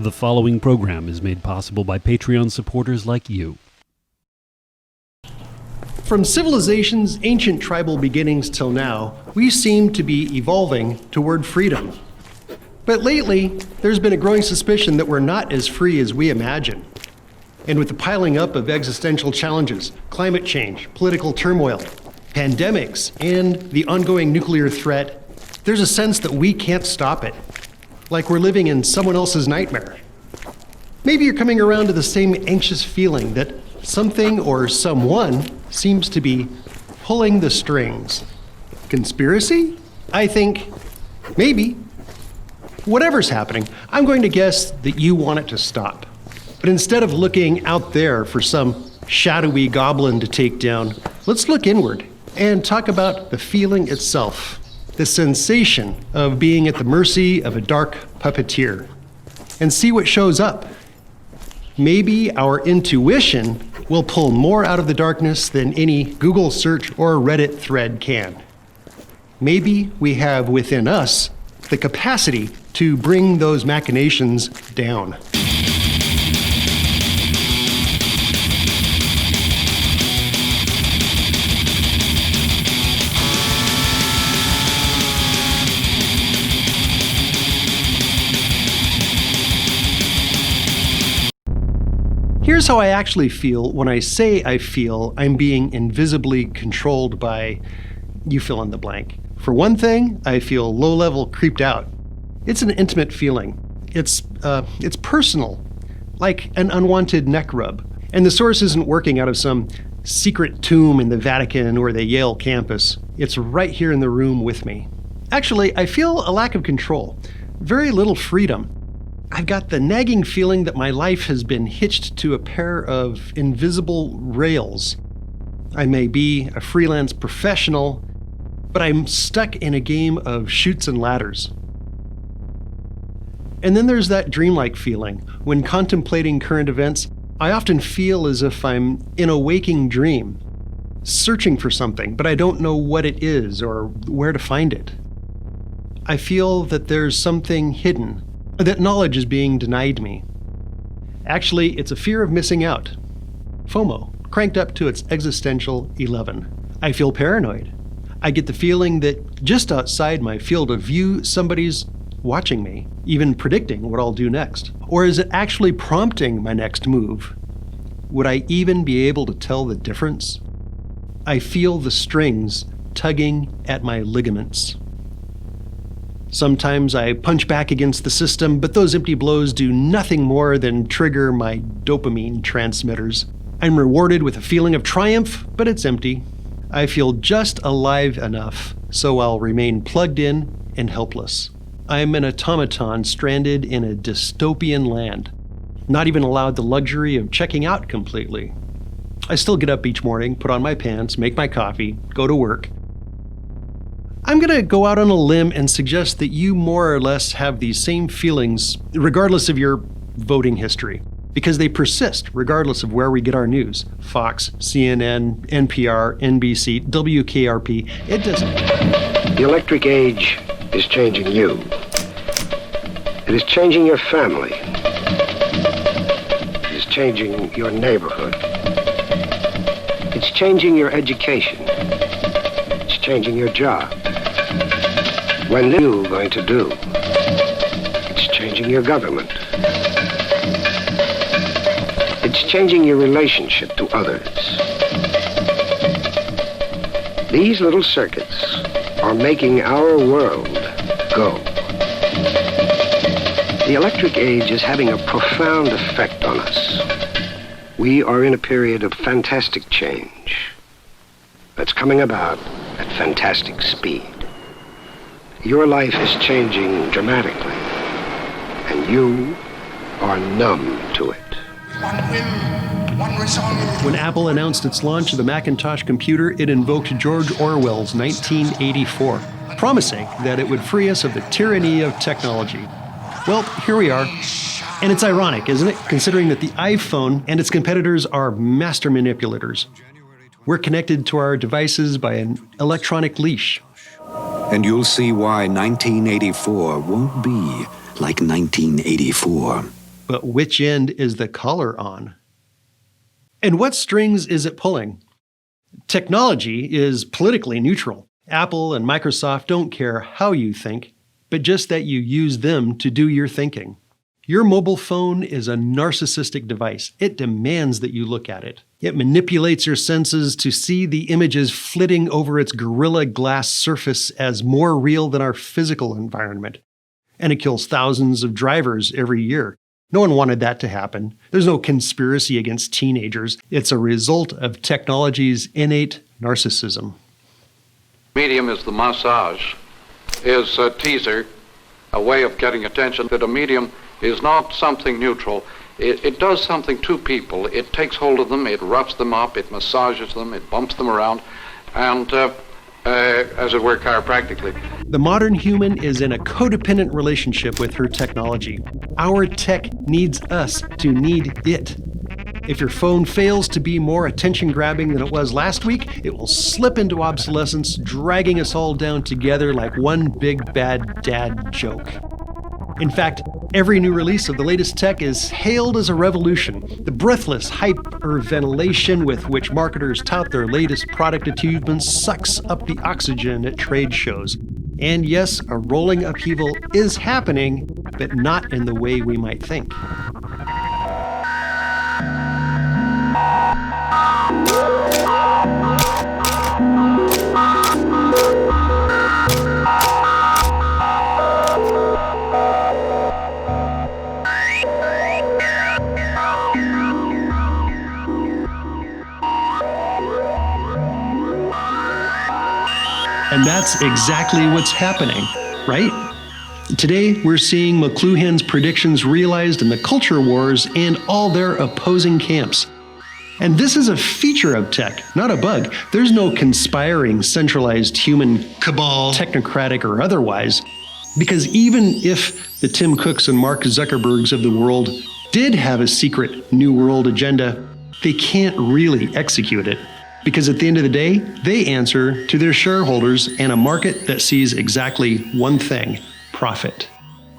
The following program is made possible by Patreon supporters like you. From civilization's ancient tribal beginnings till now, we seem to be evolving toward freedom. But lately, there's been a growing suspicion that we're not as free as we imagine. And with the piling up of existential challenges, climate change, political turmoil, pandemics, and the ongoing nuclear threat, there's a sense that we can't stop it, like we're living in someone else's nightmare. Maybe you're coming around to the same anxious feeling that something or someone seems to be pulling the strings. Conspiracy? I think maybe. Whatever's happening, I'm going to guess that you want it to stop. But instead of looking out there for some shadowy goblin to take down, let's look inward and talk about the feeling itself, the sensation of being at the mercy of a dark puppeteer, and see what shows up. Maybe our intuition will pull more out of the darkness than any Google search or Reddit thread can. Maybe we have within us the capacity to bring those machinations down. Here's how I actually feel when I say I feel I'm being invisibly controlled by you fill in the blank. For one thing, I feel low-level creeped out. It's an intimate feeling. It's personal, like an unwanted neck rub. And the source isn't working out of some secret tomb in the Vatican or the Yale campus. It's right here in the room with me. Actually, I feel a lack of control, very little freedom. I've got the nagging feeling that my life has been hitched to a pair of invisible rails. I may be a freelance professional, but I'm stuck in a game of chutes and ladders. And then there's that dreamlike feeling. When contemplating current events, I often feel as if I'm in a waking dream, searching for something, but I don't know what it is or where to find it. I feel that there's something hidden, that knowledge is being denied me. Actually, it's a fear of missing out. FOMO, cranked up to its existential 11. I feel paranoid. I get the feeling that just outside my field of view, somebody's watching me, even predicting what I'll do next. Or is it actually prompting my next move? Would I even be able to tell the difference? I feel the strings tugging at my ligaments. Sometimes I punch back against the system, but those empty blows do nothing more than trigger my dopamine transmitters. I'm rewarded with a feeling of triumph, but it's empty. I feel just alive enough, so I'll remain plugged in and helpless. I'm an automaton stranded in a dystopian land, not even allowed the luxury of checking out completely. I still get up each morning, put on my pants, make my coffee, go to work. I'm going to go out on a limb and suggest that you more or less have these same feelings regardless of your voting history, because they persist regardless of where we get our news. Fox, CNN, NPR, NBC, WKRP, it doesn't. The electric age is changing you. It is changing your family. It is changing your neighborhood. It's changing your education. It's changing your job. When are you going to do? It's changing your government. It's changing your relationship to others. These little circuits are making our world go. The electric age is having a profound effect on us. We are in a period of fantastic change that's coming about at fantastic speed. Your life is changing dramatically, and you are numb to it. One will, one resolve. When Apple announced its launch of the Macintosh computer, it invoked George Orwell's 1984, promising that it would free us of the tyranny of technology. Well, here we are. And it's ironic, isn't it? Considering that the iPhone and its competitors are master manipulators. We're connected to our devices by an electronic leash. And you'll see why 1984 won't be like 1984. But which end is the collar on? And what strings is it pulling? Technology is politically neutral. Apple and Microsoft don't care how you think, but just that you use them to do your thinking. Your mobile phone is a narcissistic device. It demands that you look at it. It manipulates your senses to see the images flitting over its Gorilla Glass surface as more real than our physical environment. And it kills thousands of drivers every year. No one wanted that to happen. There's no conspiracy against teenagers. It's a result of technology's innate narcissism. Medium is the massage, is a teaser, a way of getting attention. That a medium is not something neutral. It does something to people. It takes hold of them, it roughs them up, it massages them, it bumps them around, and as it were, chiropractically. The modern human is in a codependent relationship with her technology. Our tech needs us to need it. If your phone fails to be more attention-grabbing than it was last week, it will slip into obsolescence, dragging us all down together like one big bad dad joke. In fact, every new release of the latest tech is hailed as a revolution. The breathless hyperventilation with which marketers tout their latest product achievements sucks up the oxygen at trade shows. And yes, a rolling upheaval is happening, but not in the way we might think. And that's exactly what's happening, right? Today, we're seeing McLuhan's predictions realized in the culture wars and all their opposing camps. And this is a feature of tech, not a bug. There's no conspiring, centralized human cabal, technocratic or otherwise. Because even if the Tim Cooks and Mark Zuckerbergs of the world did have a secret New World agenda, they can't really execute it. Because at the end of the day, they answer to their shareholders and a market that sees exactly one thing: profit.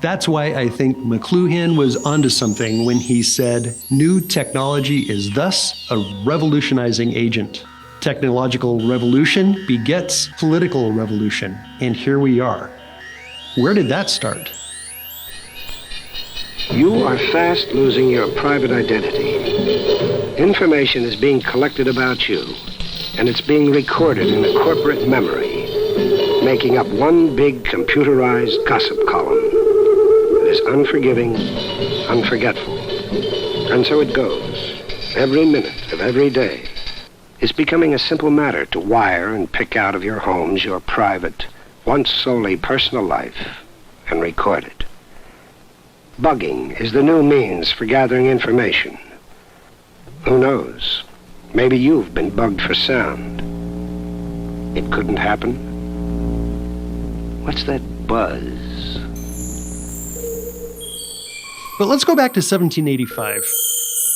That's why I think McLuhan was onto something when he said, new technology is thus a revolutionizing agent. Technological revolution begets political revolution. And here we are. Where did that start? You are fast losing your private identity. Information is being collected about you, and it's being recorded in a corporate memory, making up one big computerized gossip column that is unforgiving, unforgetful. And so it goes. Every minute of every day is becoming a simple matter to wire and pick out of your homes your private, once solely personal life, and record it. Bugging is the new means for gathering information. Who knows? Maybe you've been bugged for sound. It couldn't happen. What's that buzz? But let's go back to 1785.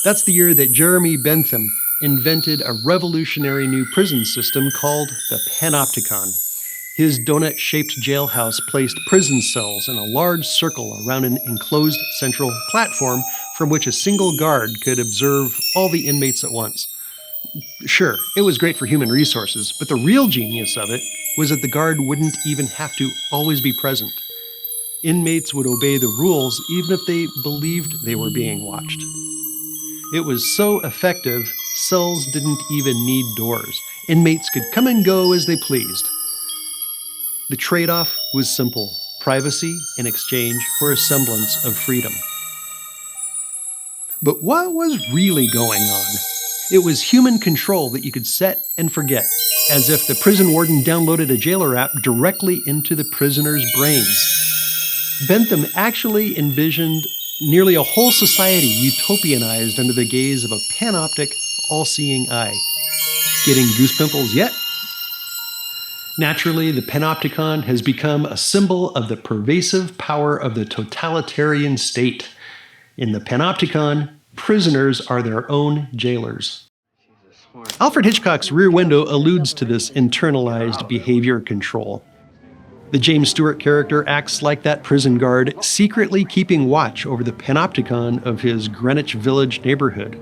That's the year that Jeremy Bentham invented a revolutionary new prison system called the Panopticon. His donut-shaped jailhouse placed prison cells in a large circle around an enclosed central platform from which a single guard could observe all the inmates at once. Sure, it was great for human resources, but the real genius of it was that the guard wouldn't even have to always be present. Inmates would obey the rules even if they believed they were being watched. It was so effective, cells didn't even need doors. Inmates could come and go as they pleased. The trade-off was simple: privacy in exchange for a semblance of freedom. But what was really going on? It was human control that you could set and forget, as if the prison warden downloaded a jailer app directly into the prisoner's brains. Bentham actually envisioned nearly a whole society utopianized under the gaze of a panoptic, all-seeing eye. Getting goose pimples yet? Naturally, the Panopticon has become a symbol of the pervasive power of the totalitarian state. In the Panopticon, prisoners are their own jailers. Alfred Hitchcock's Rear Window alludes to this internalized behavior control. The James Stewart character acts like that prison guard, secretly keeping watch over the panopticon of his Greenwich Village neighborhood.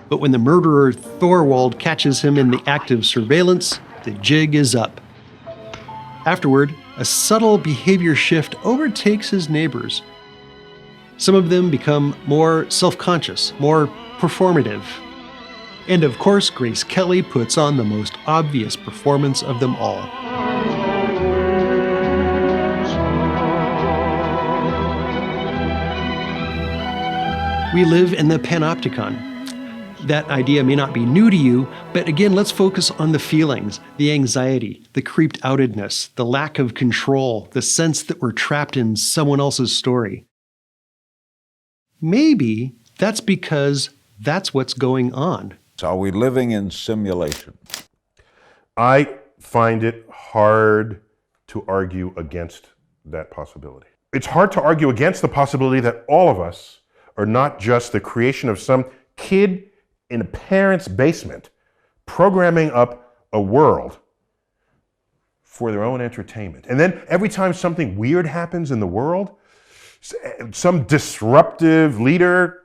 But when the murderer Thorwald catches him in the act of surveillance, the jig is up. Afterward, a subtle behavior shift overtakes his neighbors. Some of them become more self-conscious, more performative. And of course, Grace Kelly puts on the most obvious performance of them all. We live in the panopticon. That idea may not be new to you, but again, let's focus on the feelings, the anxiety, the creeped outedness, the lack of control, the sense that we're trapped in someone else's story. Maybe that's because that's what's going on. Are we living in simulation? I find it hard to argue against that possibility. It's hard to argue against the possibility that all of us are not just the creation of some kid in a parent's basement programming up a world for their own entertainment. And then every time something weird happens in the world, some disruptive leader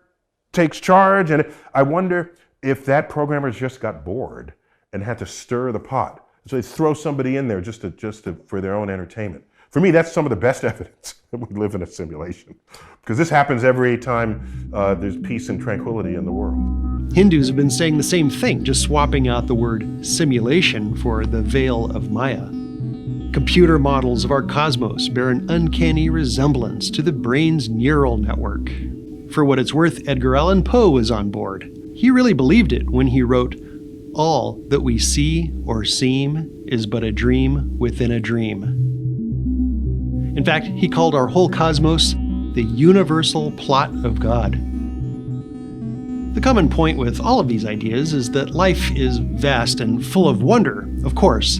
takes charge, and I wonder if that programmer just got bored and had to stir the pot. So they throw somebody in there just to for their own entertainment. For me, that's some of the best evidence that we live in a simulation, because this happens every time there's peace and tranquility in the world. Hindus have been saying the same thing, just swapping out the word simulation for the veil of Maya. Computer models of our cosmos bear an uncanny resemblance to the brain's neural network. For what it's worth, Edgar Allan Poe was on board. He really believed it when he wrote, "All that we see or seem is but a dream within a dream." In fact, he called our whole cosmos the universal plot of God. The common point with all of these ideas is that life is vast and full of wonder, of course,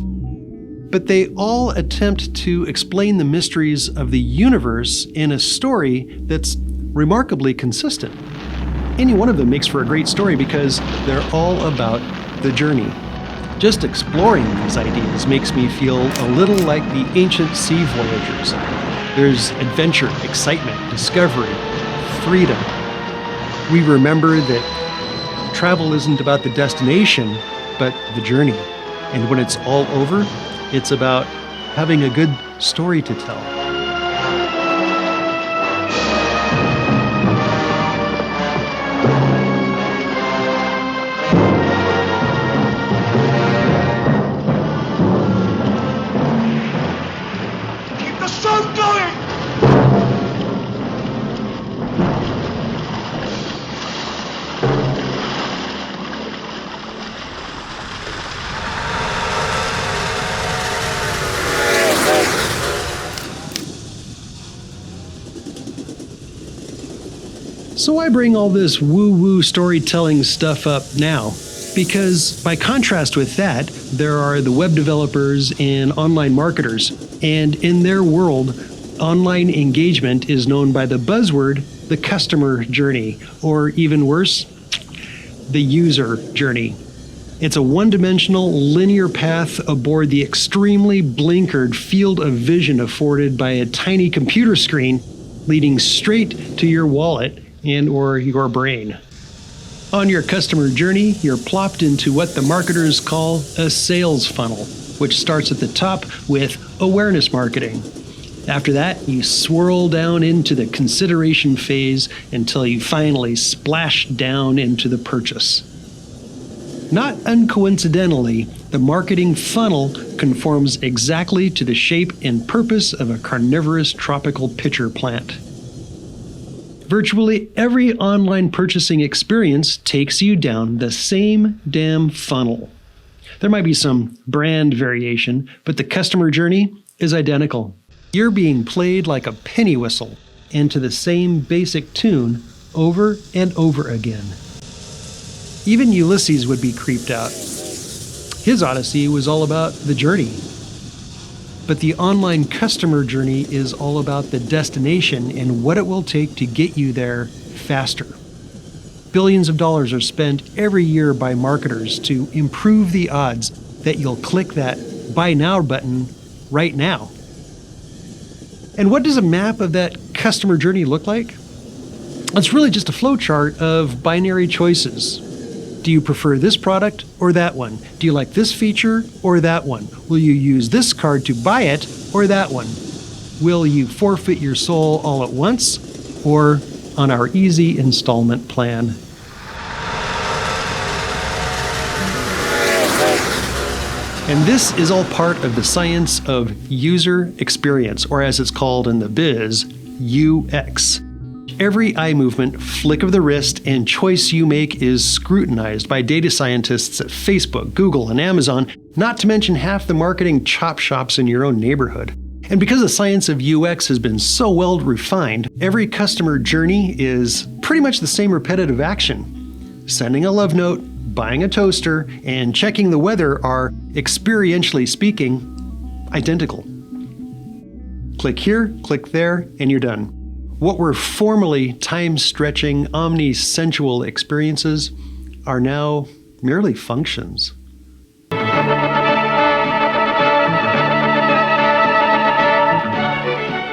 but they all attempt to explain the mysteries of the universe in a story that's remarkably consistent. Any one of them makes for a great story because they're all about the journey. Just exploring these ideas makes me feel a little like the ancient sea voyagers. There's adventure, excitement, discovery, freedom. We remember that travel isn't about the destination, but the journey. And when it's all over, it's about having a good story to tell. Keep the sun going! So I bring all this woo-woo storytelling stuff up now, because by contrast with that, there are the web developers and online marketers, and in their world, online engagement is known by the buzzword, the customer journey, or even worse, the user journey. It's a one-dimensional, linear path aboard the extremely blinkered field of vision afforded by a tiny computer screen leading straight to your wallet and or your brain. On your customer journey, you're plopped into what the marketers call a sales funnel, which starts at the top with awareness marketing. After that, you swirl down into the consideration phase until you finally splash down into the purchase. Not uncoincidentally, the marketing funnel conforms exactly to the shape and purpose of a carnivorous tropical pitcher plant. Virtually every online purchasing experience takes you down the same damn funnel. There might be some brand variation, but the customer journey is identical. You're being played like a penny whistle into the same basic tune over and over again. Even Ulysses would be creeped out. His Odyssey was all about the journey. But the online customer journey is all about the destination and what it will take to get you there faster. Billions of dollars are spent every year by marketers to improve the odds that you'll click that Buy Now button right now. And what does a map of that customer journey look like? It's really just a flowchart of binary choices. Do you prefer this product or that one? Do you like this feature or that one? Will you use this card to buy it or that one? Will you forfeit your soul all at once or on our easy installment plan? And this is all part of the science of user experience, or as it's called in the biz, UX. Every eye movement, flick of the wrist, and choice you make is scrutinized by data scientists at Facebook, Google, and Amazon, not to mention half the marketing chop shops in your own neighborhood. And because the science of UX has been so well refined, every customer journey is pretty much the same repetitive action. Sending a love note, buying a toaster, and checking the weather are, experientially speaking, identical. Click here, click there, and you're done. What were formerly time-stretching, omni-sensual experiences are now merely functions.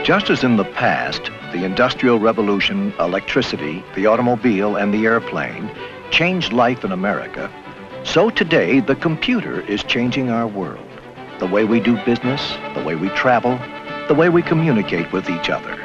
Just as in the past, the Industrial Revolution, electricity, the automobile, and the airplane changed life in America, so today the computer is changing our world. The way we do business, the way we travel, the way we communicate with each other.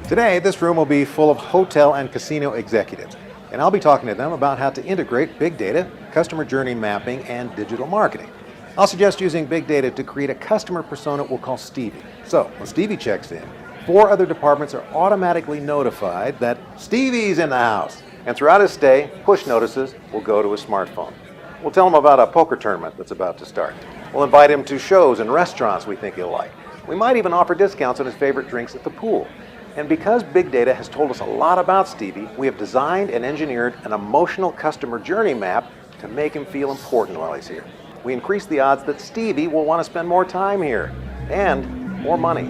Today, this room will be full of hotel and casino executives, and I'll be talking to them about how to integrate big data, customer journey mapping, and digital marketing. I'll suggest using big data to create a customer persona we'll call Stevie. So, when Stevie checks in, 4 other departments are automatically notified that Stevie's in the house. And throughout his stay, push notices will go to his smartphone. We'll tell him about a poker tournament that's about to start. We'll invite him to shows and restaurants we think he'll like. We might even offer discounts on his favorite drinks at the pool. And because big data has told us a lot about Stevie, we have designed and engineered an emotional customer journey map to make him feel important while he's here. We increase the odds that Stevie will want to spend more time here and more money.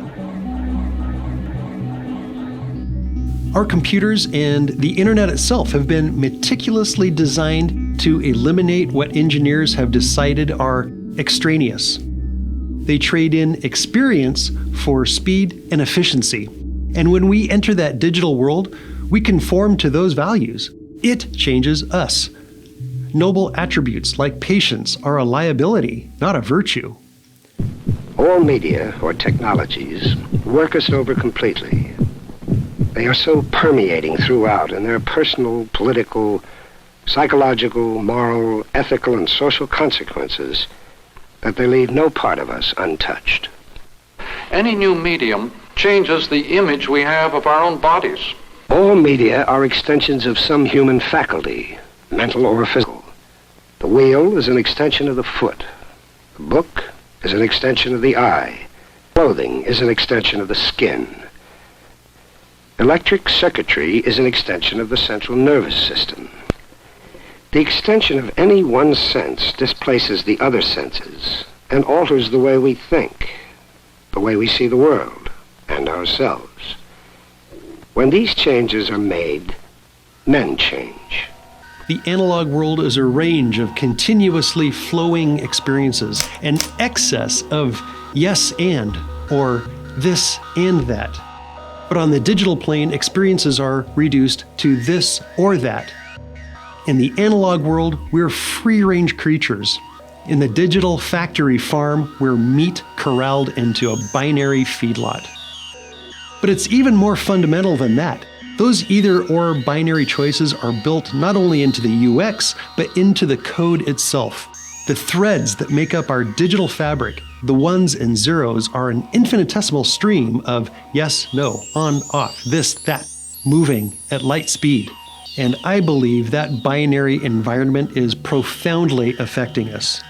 Our computers and the internet itself have been meticulously designed to eliminate what engineers have decided are extraneous. They trade in experience for speed and efficiency. And when we enter that digital world, we conform to those values. It changes us. Noble attributes like patience are a liability, not a virtue. All media or technologies work us over completely. They are so permeating throughout in their personal, political, psychological, moral, ethical, and social consequences that they leave no part of us untouched. Any new medium changes the image we have of our own bodies. All media are extensions of some human faculty, mental or physical. The wheel is an extension of the foot. The book is an extension of the eye. Clothing is an extension of the skin. Electric circuitry is an extension of the central nervous system. The extension of any one sense displaces the other senses and alters the way we think, the way we see the world and ourselves. When these changes are made, men change. The analog world is a range of continuously flowing experiences, an excess of yes and, or this and that. But on the digital plane, experiences are reduced to this or that. In the analog world, we're free-range creatures. In the digital factory farm, we're meat corralled into a binary feedlot. But it's even more fundamental than that. Those either-or binary choices are built not only into the UX, but into the code itself. The threads that make up our digital fabric, the ones and zeros, are an infinitesimal stream of yes, no, on, off, this, that, moving at light speed. And I believe that binary environment is profoundly affecting us.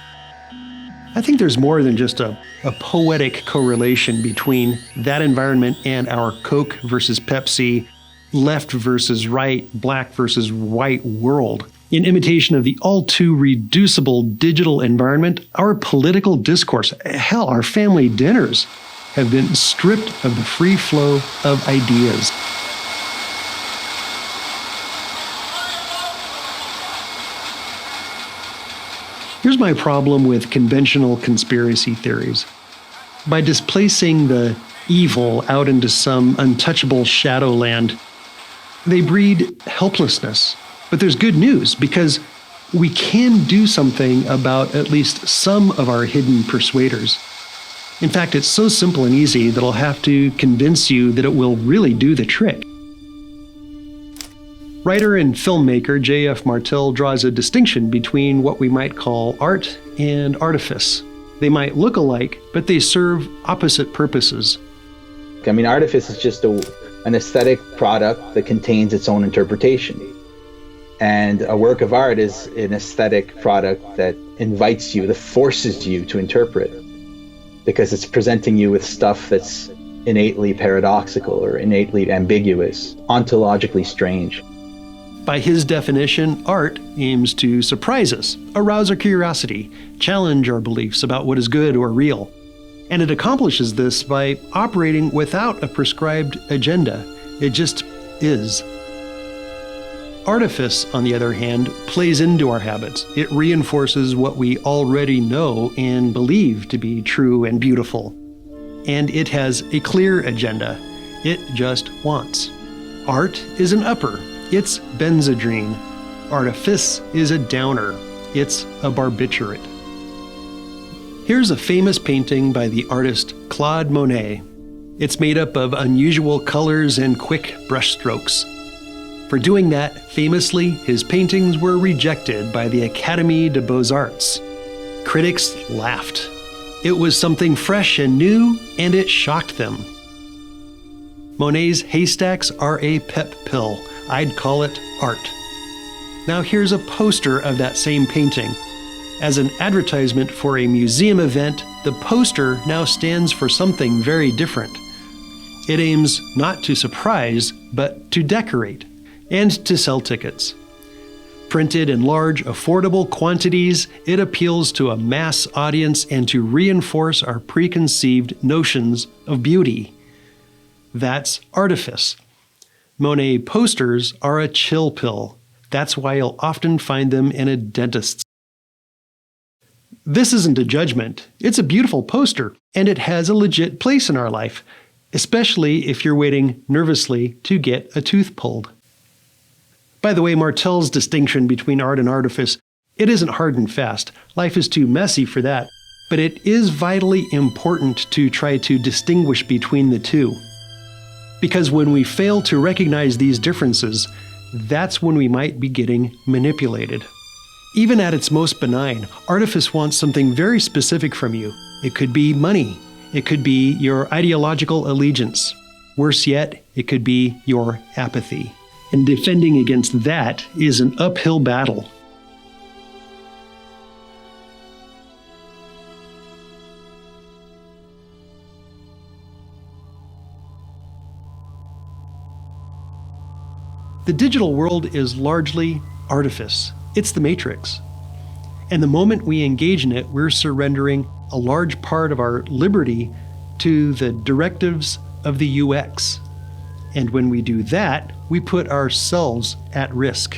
I think there's more than just a poetic correlation between that environment and our Coke versus Pepsi, left versus right, black versus white world. In imitation of the all too reducible digital environment, our political discourse, hell, our family dinners, have been stripped of the free flow of ideas. Here's my problem with conventional conspiracy theories. By displacing the evil out into some untouchable shadowland, they breed helplessness. But there's good news, because we can do something about at least some of our hidden persuaders. In fact, it's so simple and easy that I'll have to convince you that it will really do the trick. Writer and filmmaker J.F. Martel draws a distinction between what we might call art and artifice. They might look alike, but they serve opposite purposes. I mean, artifice is just an aesthetic product that contains its own interpretation. And a work of art is an aesthetic product that invites you, that forces you to interpret, because it's presenting you with stuff that's innately paradoxical or innately ambiguous, ontologically strange. By his definition, art aims to surprise us, arouse our curiosity, challenge our beliefs about what is good or real. And it accomplishes this by operating without a prescribed agenda. It just is. Artifice, on the other hand, plays into our habits. It reinforces what we already know and believe to be true and beautiful. And it has a clear agenda. It just wants. Art is an upper. It's benzodrine. Artifice is a downer. It's a barbiturate. Here's a famous painting by the artist Claude Monet. It's made up of unusual colors and quick brushstrokes. For doing that, famously, his paintings were rejected by the Académie des Beaux-Arts. Critics laughed. It was something fresh and new, and it shocked them. Monet's haystacks are a pep pill. I'd call it art. Now here's a poster of that same painting. As an advertisement for a museum event, the poster now stands for something very different. It aims not to surprise, but to decorate, and to sell tickets. Printed in large, affordable quantities, it appeals to a mass audience and to reinforce our preconceived notions of beauty. That's artifice. Monet posters are a chill pill. That's why you'll often find them in a dentist's. This isn't a judgment. It's a beautiful poster, and it has a legit place in our life, especially if you're waiting nervously to get a tooth pulled. By the way, Martel's distinction between art and artifice, it isn't hard and fast. Life is too messy for that. But it is vitally important to try to distinguish between the two. Because when we fail to recognize these differences, that's when we might be getting manipulated. Even at its most benign, artifice wants something very specific from you. It could be money. It could be your ideological allegiance. Worse yet, it could be your apathy. And defending against that is an uphill battle. The digital world is largely artifice. It's the matrix. And the moment we engage in it, we're surrendering a large part of our liberty to the directives of the UX. And when we do that, we put ourselves at risk.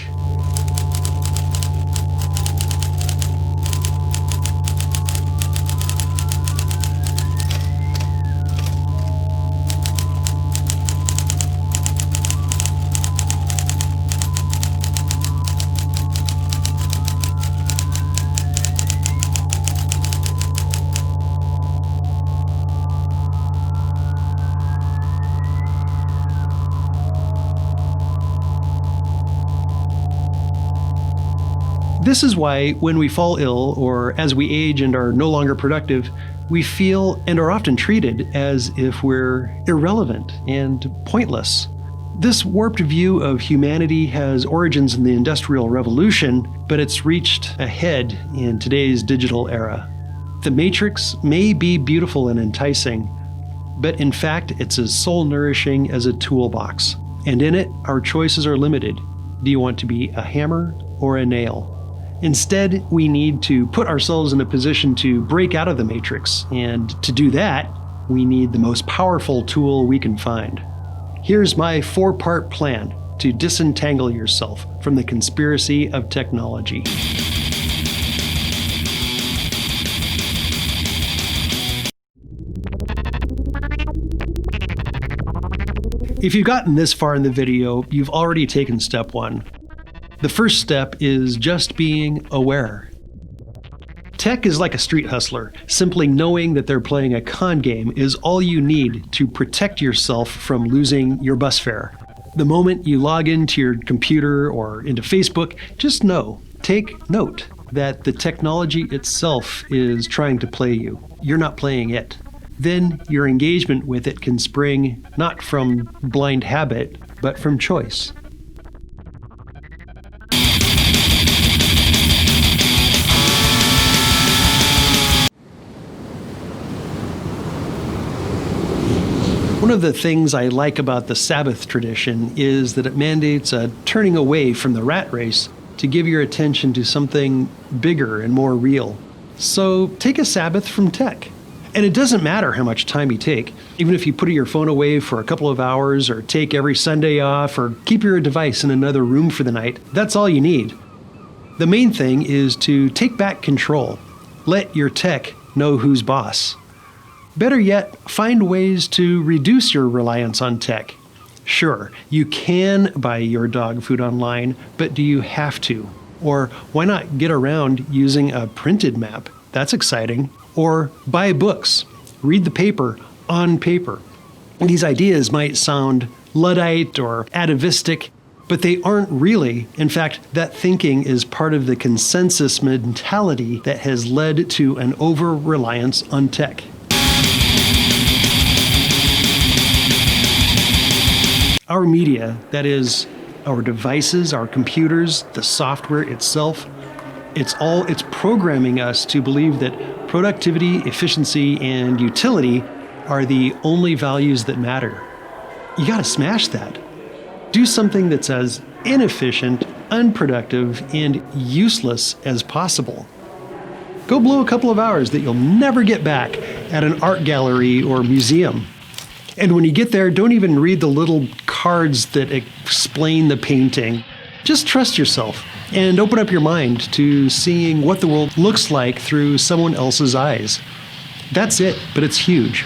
This is why when we fall ill or as we age and are no longer productive, we feel and are often treated as if we're irrelevant and pointless. This warped view of humanity has origins in the Industrial Revolution, but it's reached a head in today's digital era. The Matrix may be beautiful and enticing, but in fact it's as soul-nourishing as a toolbox. And in it, our choices are limited. Do you want to be a hammer or a nail? Instead, we need to put ourselves in a position to break out of the matrix, and to do that, we need the most powerful tool we can find. Here's my 4-part plan to disentangle yourself from the conspiracy of technology. If you've gotten this far in the video, you've already taken step one. The first step is just being aware. Tech is like a street hustler. Simply knowing that they're playing a con game is all you need to protect yourself from losing your bus fare. The moment you log into your computer or into Facebook, just take note that the technology itself is trying to play you. You're not playing it. Then your engagement with it can spring not from blind habit, but from choice. One of the things I like about the Sabbath tradition is that it mandates a turning away from the rat race to give your attention to something bigger and more real. So take a Sabbath from tech. And it doesn't matter how much time you take, even if you put your phone away for a couple of hours or take every Sunday off or keep your device in another room for the night, that's all you need. The main thing is to take back control. Let your tech know who's boss. Better yet, find ways to reduce your reliance on tech. Sure, you can buy your dog food online, but do you have to? Or why not get around using a printed map? That's exciting. Or buy books. Read the paper on paper. These ideas might sound Luddite or atavistic, but they aren't really. In fact, that thinking is part of the consensus mentality that has led to an over-reliance on tech. Our media, that is, our devices, our computers, the software itself, it's programming us to believe that productivity, efficiency, and utility are the only values that matter. You gotta smash that. Do something that's as inefficient, unproductive, and useless as possible. Go blow a couple of hours that you'll never get back at an art gallery or museum. And when you get there, don't even read the little cards that explain the painting. Just trust yourself and open up your mind to seeing what the world looks like through someone else's eyes. That's it, but it's huge.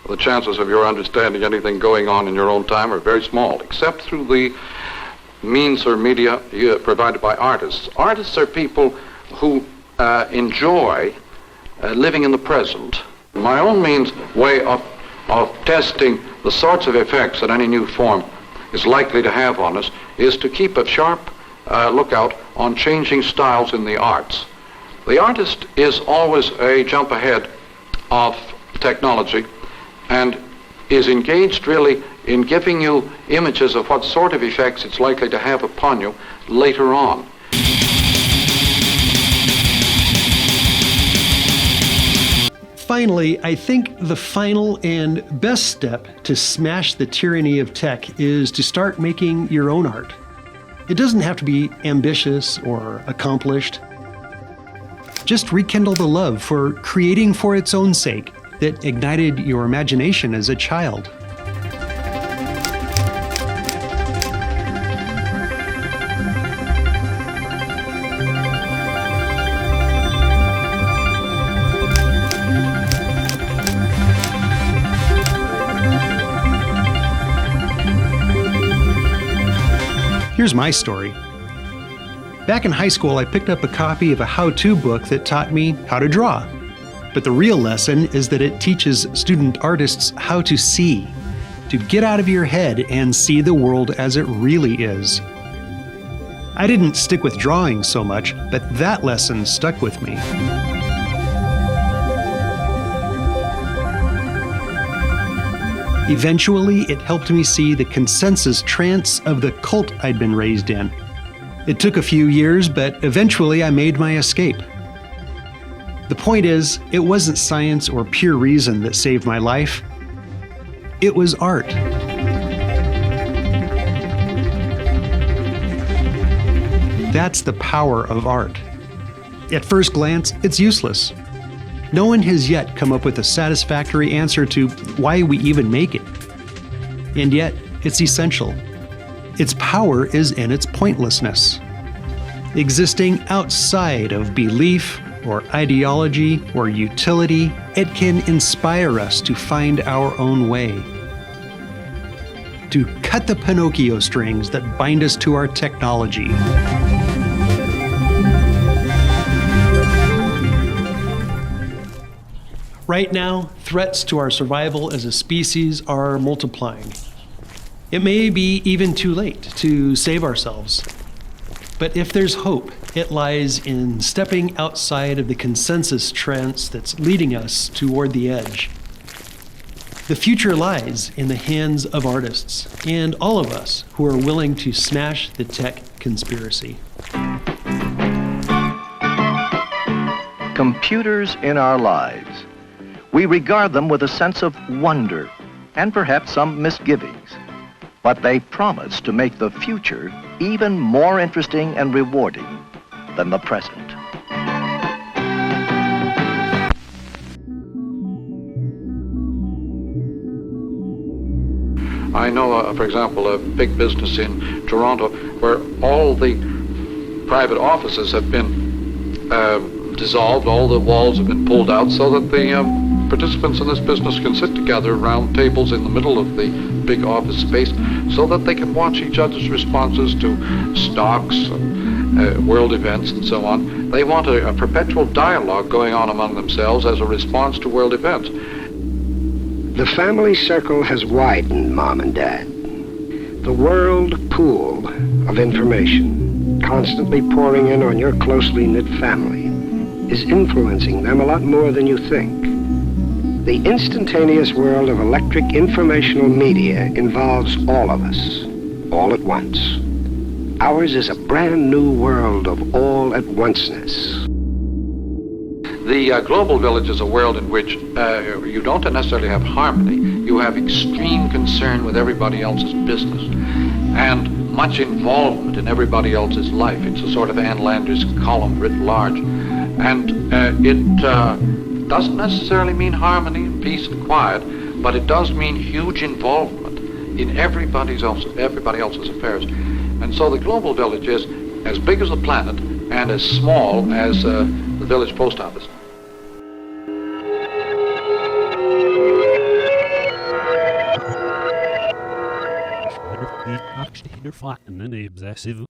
The chances of your understanding anything going on in your own time are very small, except through the means or media provided by artists. Artists are people who enjoy living in the present. My own way of testing the sorts of effects that any new form is likely to have on us is to keep a sharp lookout on changing styles in the arts. The artist is always a jump ahead of technology and is engaged really in giving you images of what sort of effects it's likely to have upon you later on. Finally, I think the final and best step to smash the tyranny of tech is to start making your own art. It doesn't have to be ambitious or accomplished. Just rekindle the love for creating for its own sake that ignited your imagination as a child. Here's my story. Back in high school, I picked up a copy of a how-to book that taught me how to draw. But the real lesson is that it teaches student artists how to see, to get out of your head and see the world as it really is. I didn't stick with drawing so much, but that lesson stuck with me. Eventually, it helped me see the consensus trance of the cult I'd been raised in. It took a few years, but eventually I made my escape. The point is, it wasn't science or pure reason that saved my life. It was art. That's the power of art. At first glance, it's useless. No one has yet come up with a satisfactory answer to why we even make it. And yet, it's essential. Its power is in its pointlessness. Existing outside of belief or ideology or utility, it can inspire us to find our own way. To cut the Pinocchio strings that bind us to our technology. Right now, threats to our survival as a species are multiplying. It may be even too late to save ourselves. But if there's hope, it lies in stepping outside of the consensus trance that's leading us toward the edge. The future lies in the hands of artists and all of us who are willing to smash the tech conspiracy. Computers in our lives. We regard them with a sense of wonder and perhaps some misgivings. But they promise to make the future even more interesting and rewarding than the present. I know, for example, a big business in Toronto where all the private offices have been dissolved, all the walls have been pulled out so that the participants in this business can sit together around tables in the middle of the big office space so that they can watch each other's responses to stocks, world events, and so on. They want a perpetual dialogue going on among themselves as a response to world events. The family circle has widened, Mom and Dad. The world pool of information, constantly pouring in on your closely knit family, is influencing them a lot more than you think. The instantaneous world of electric informational media involves all of us, all at once. Ours is a brand new world of all-at-onceness. The global village is a world in which you don't necessarily have harmony. You have extreme concern with everybody else's business and much involvement in everybody else's life. It's a sort of Ann Landers column writ large. And it doesn't necessarily mean harmony and peace and quiet, but it does mean huge involvement in everybody else's affairs. And so the global village is as big as the planet and as small as the village post office. Aktiver faktene obsessive